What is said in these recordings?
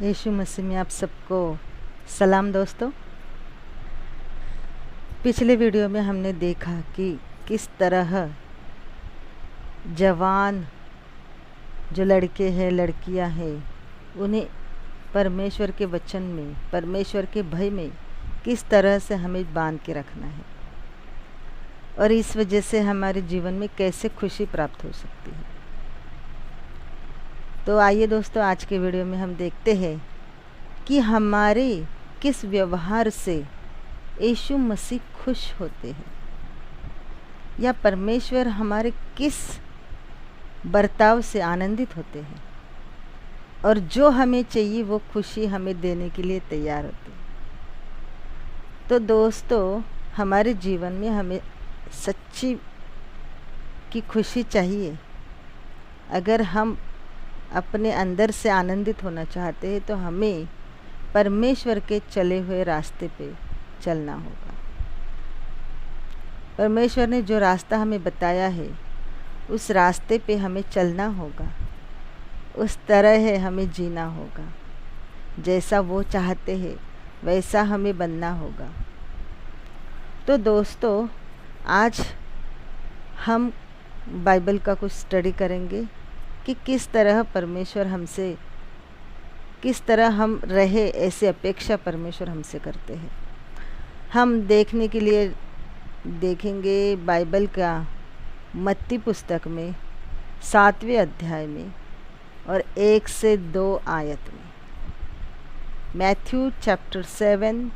यीशु मसीह में आप सबको सलाम दोस्तों। पिछले वीडियो में हमने देखा कि किस तरह जवान जो लड़के हैं लड़कियां हैं उन्हें परमेश्वर के वचन में, परमेश्वर के भय में किस तरह से हमें बांध के रखना है और इस वजह से हमारे जीवन में कैसे खुशी प्राप्त हो सकती है। तो आइए दोस्तों, आज के वीडियो में हम देखते हैं कि हमारे किस व्यवहार से यीशु मसीह खुश होते हैं या परमेश्वर हमारे किस बर्ताव से आनंदित होते हैं और जो हमें चाहिए वो खुशी हमें देने के लिए तैयार होते हैं। तो दोस्तों, हमारे जीवन में हमें सच्ची की खुशी चाहिए। अगर हम अपने अंदर से आनंदित होना चाहते हैं तो हमें परमेश्वर के चले हुए रास्ते पे चलना होगा। परमेश्वर ने जो रास्ता हमें बताया है उस रास्ते पे हमें चलना होगा, उस तरह हमें जीना होगा। जैसा वो चाहते हैं वैसा हमें बनना होगा। तो दोस्तों, आज हम बाइबल का कुछ स्टडी करेंगे कि किस तरह परमेश्वर हमसे, किस तरह हम रहे, ऐसे अपेक्षा परमेश्वर हमसे करते हैं। हम देखने के लिए देखेंगे बाइबल का मत्ती पुस्तक में 7वें अध्याय में और 1 से 2 आयत में। Matthew chapter 7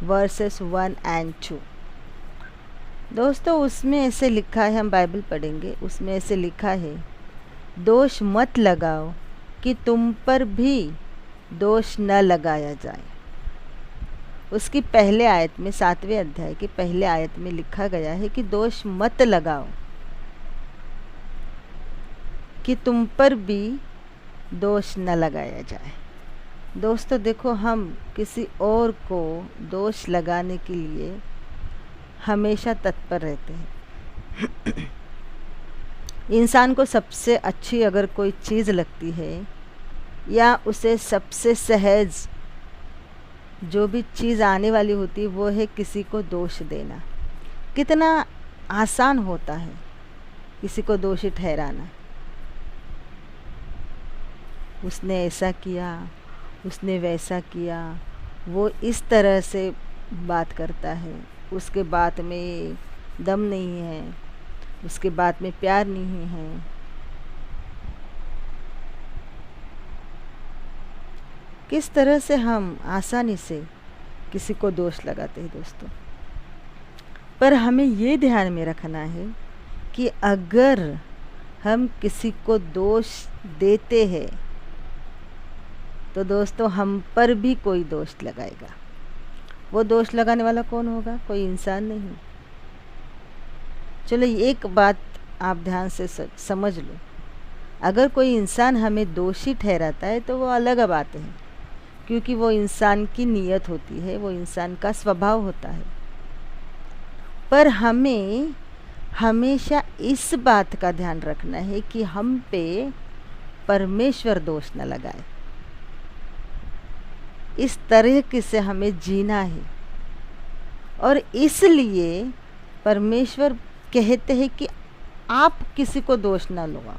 versus 1 and 2। दोस्तों, उसमें ऐसे लिखा है, हम बाइबल पढ़ेंगे, उसमें ऐसे लिखा है, दोष मत लगाओ कि तुम पर भी दोष न लगाया जाए। उसकी पहले आयत में, 7वें अध्याय की पहले आयत में लिखा गया है कि दोष मत लगाओ कि तुम पर भी दोष न लगाया जाए। दोस्तों देखो, हम किसी और को दोष लगाने के लिए हमेशा तत्पर रहते हैं। इंसान को सबसे अच्छी अगर कोई चीज़ लगती है या उसे सबसे सहज जो भी चीज़ आने वाली होती है वो है किसी को दोष देना। कितना आसान होता है किसी को दोषी ठहराना। उसने ऐसा किया, उसने वैसा किया, वो इस तरह से बात करता है, उसके बात में दम नहीं है, उसके बात में प्यार नहीं है। किस तरह से हम आसानी से किसी को दोष लगाते हैं दोस्तों। पर हमें ये ध्यान में रखना है कि अगर हम किसी को दोष देते हैं तो दोस्तों हम पर भी कोई दोष लगाएगा। वो दोष लगाने वाला कौन होगा? कोई इंसान नहीं। चलो एक बात आप ध्यान से समझ लो, अगर कोई इंसान हमें दोषी ठहराता है तो वो अलग बात है, क्योंकि वो इंसान की नीयत होती है, वो इंसान का स्वभाव होता है। पर हमें हमेशा इस बात का ध्यान रखना है कि हम पे परमेश्वर दोष न लगाए। इस तरह से हमें जीना है और इसलिए परमेश्वर कहते हैं कि आप किसी को दोष ना लगाओ,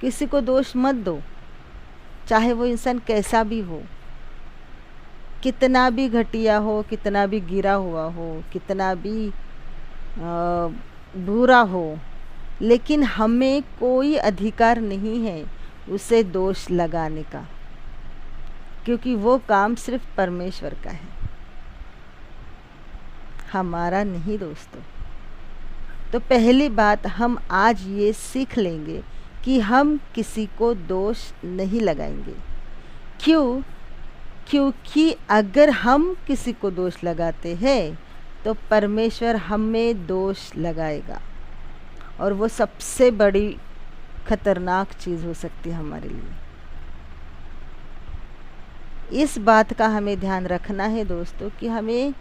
किसी को दोष मत दो, चाहे वो इंसान कैसा भी हो, कितना भी घटिया हो, कितना भी गिरा हुआ हो, कितना भी बुरा हो, लेकिन हमें कोई अधिकार नहीं है उसे दोष लगाने का, क्योंकि वो काम सिर्फ परमेश्वर का है, हमारा नहीं दोस्तों। तो पहली बात हम आज ये सीख लेंगे कि हम किसी को दोष नहीं लगाएंगे। क्यों? क्योंकि अगर हम किसी को दोष लगाते हैं तो परमेश्वर हमें दोष लगाएगा और वो सबसे बड़ी खतरनाक चीज़ हो सकती है हमारे लिए। इस बात का हमें ध्यान रखना है दोस्तों कि हमें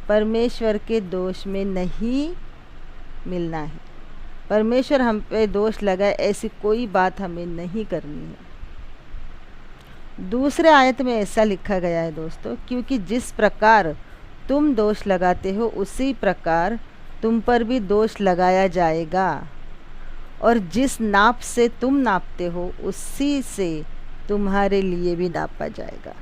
परमेश्वर के दोष में नहीं मिलना है। परमेश्वर हम पे दोष लगाए ऐसी कोई बात हमें नहीं करनी है। दूसरे आयत में ऐसा लिखा गया है दोस्तों, क्योंकि जिस प्रकार तुम दोष लगाते हो उसी प्रकार तुम पर भी दोष लगाया जाएगा, और जिस नाप से तुम नापते हो उसी से तुम्हारे लिए भी नापा जाएगा।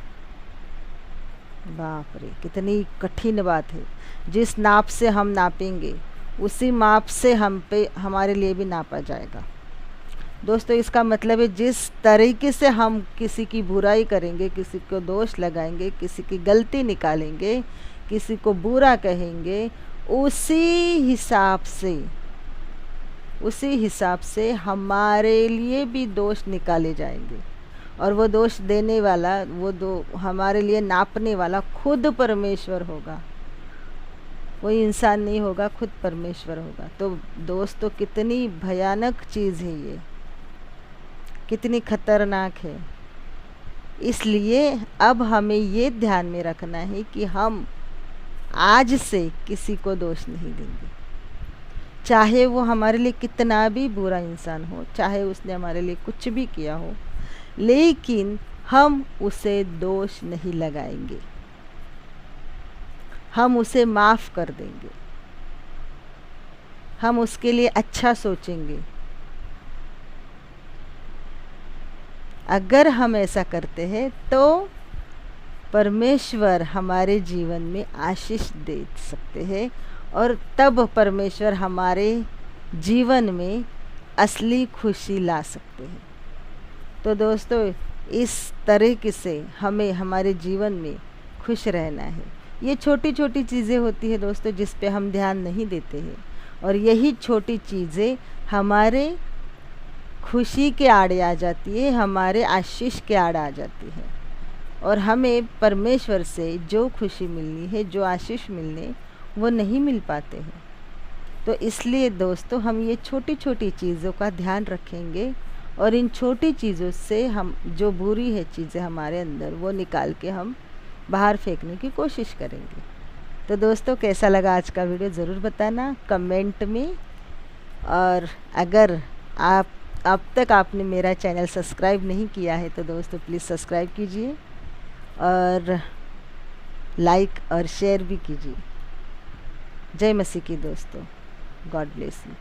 बाप रे, कितनी कठिन बात है। जिस नाप से हम नापेंगे उसी माप से हम पे हमारे लिए भी नापा जाएगा। दोस्तों इसका मतलब है जिस तरीके से हम किसी की बुराई करेंगे, किसी को दोष लगाएंगे, किसी की गलती निकालेंगे, किसी को बुरा कहेंगे, उसी हिसाब से हमारे लिए भी दोष निकाले जाएंगे। और वो दोष देने वाला, हमारे लिए नापने वाला खुद परमेश्वर होगा, कोई इंसान नहीं होगा, खुद परमेश्वर होगा। तो दोस्तों कितनी भयानक चीज़ है ये, कितनी खतरनाक है। इसलिए अब हमें ये ध्यान में रखना है कि हम आज से किसी को दोष नहीं देंगे, चाहे वो हमारे लिए कितना भी बुरा इंसान हो, चाहे उसने हमारे लिए कुछ भी किया हो, लेकिन हम उसे दोष नहीं लगाएंगे, हम उसे माफ़ कर देंगे, हम उसके लिए अच्छा सोचेंगे। अगर हम ऐसा करते हैं तो परमेश्वर हमारे जीवन में आशीष दे सकते हैं, और तब परमेश्वर हमारे जीवन में असली खुशी ला सकते हैं। तो दोस्तों इस तरीके से हमें हमारे जीवन में खुश रहना है। ये छोटी छोटी चीज़ें होती है दोस्तों जिस पे हम ध्यान नहीं देते हैं, और यही छोटी चीज़ें हमारे खुशी के आड़े आ जाती है, हमारे आशीष के आड़ आ जाती है, और हमें परमेश्वर से जो खुशी मिलनी है, जो आशीष मिलने, वो नहीं मिल पाते हैं। तो इसलिए दोस्तों हम ये छोटी छोटी चीज़ों का ध्यान रखेंगे, और इन छोटी चीज़ों से हम जो बुरी है चीज़ें हमारे अंदर, वो निकाल के हम बाहर फेंकने की कोशिश करेंगे। तो दोस्तों कैसा लगा आज का वीडियो ज़रूर बताना कमेंट में, और अगर अब तक आपने मेरा चैनल सब्सक्राइब नहीं किया है तो दोस्तों प्लीज़ सब्सक्राइब कीजिए, और लाइक और शेयर भी कीजिए। जय मसीह की दोस्तों, गॉड ब्लेस यू।